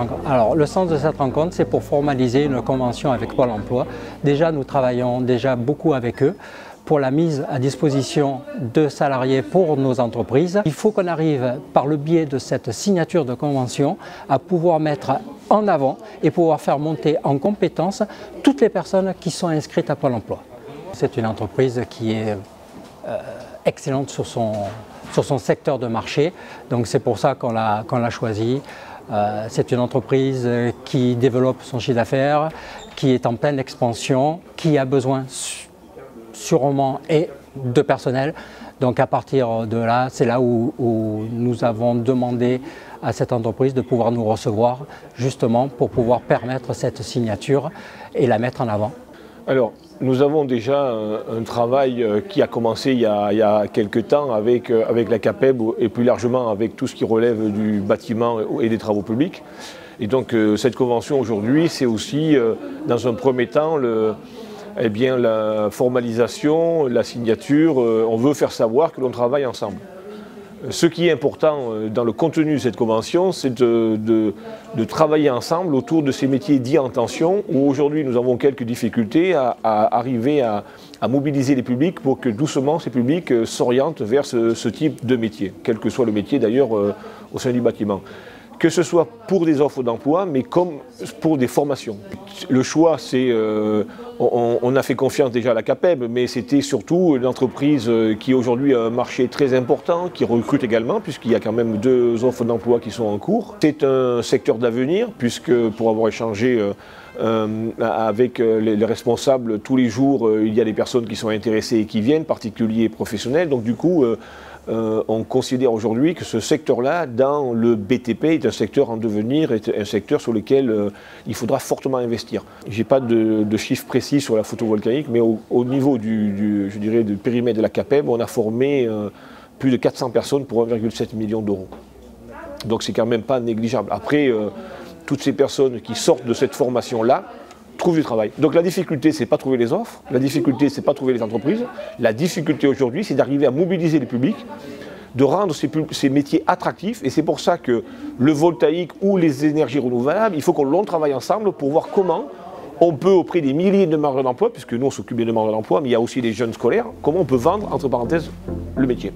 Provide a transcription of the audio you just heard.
rencontre? Alors, le sens de cette rencontre, c'est pour formaliser une convention avec Pôle emploi. Déjà, nous travaillons beaucoup avec eux pour la mise à disposition de salariés pour nos entreprises. Il faut qu'on arrive, par le biais de cette signature de convention, à pouvoir mettre en avant et pouvoir faire monter en compétence toutes les personnes qui sont inscrites à Pôle emploi. C'est une entreprise qui est excellente sur son secteur de marché, donc c'est pour ça qu'on l'a choisi. C'est une entreprise qui développe son chiffre d'affaires, qui est en pleine expansion, qui a besoin sûrement et de personnel. Donc à partir de là, c'est là où nous avons demandé à cette entreprise de pouvoir nous recevoir, justement pour pouvoir permettre cette signature et la mettre en avant. Alors, nous avons déjà un travail qui a commencé il y a quelques temps avec la CAPEB et plus largement avec tout ce qui relève du bâtiment et des travaux publics. Et donc cette convention aujourd'hui, c'est aussi dans un premier temps la formalisation, la signature. On veut faire savoir que l'on travaille ensemble. Ce qui est important dans le contenu de cette convention, c'est de travailler ensemble autour de ces métiers dits en tension, où aujourd'hui nous avons quelques difficultés à arriver à mobiliser les publics pour que doucement ces publics s'orientent vers ce type de métier, quel que soit le métier d'ailleurs au sein du bâtiment. Que ce soit pour des offres d'emploi, mais comme pour des formations. Le choix, c'est, on a fait confiance déjà à la CAPEB, mais c'était surtout une entreprise qui aujourd'hui a un marché très important, qui recrute également, puisqu'il y a quand même 2 offres d'emploi qui sont en cours. C'est un secteur d'avenir, puisque pour avoir échangé avec les responsables tous les jours, il y a des personnes qui sont intéressées et qui viennent, particuliers et professionnels. Donc du coup, on considère aujourd'hui que ce secteur-là, dans le BTP, est un secteur en devenir, est un secteur sur lequel il faudra fortement investir. Je n'ai pas de chiffres précis sur la photovoltaïque, mais au niveau je dirais, du périmètre de la CAPEB, on a formé plus de 400 personnes pour 1,7 million d'euros. Donc c'est quand même pas négligeable. Après, toutes ces personnes qui sortent de cette formation-là, trouvent du travail. Donc la difficulté, c'est pas trouver les offres, la difficulté, c'est pas trouver les entreprises. La difficulté aujourd'hui, c'est d'arriver à mobiliser les publics, de rendre ces métiers attractifs. Et c'est pour ça que le voltaïque ou les énergies renouvelables, il faut qu'on travaille ensemble pour voir comment on peut, auprès des milliers de demandeurs d'emploi, puisque nous on s'occupe des demandeurs d'emploi, mais il y a aussi des jeunes scolaires, comment on peut vendre, entre parenthèses, le métier.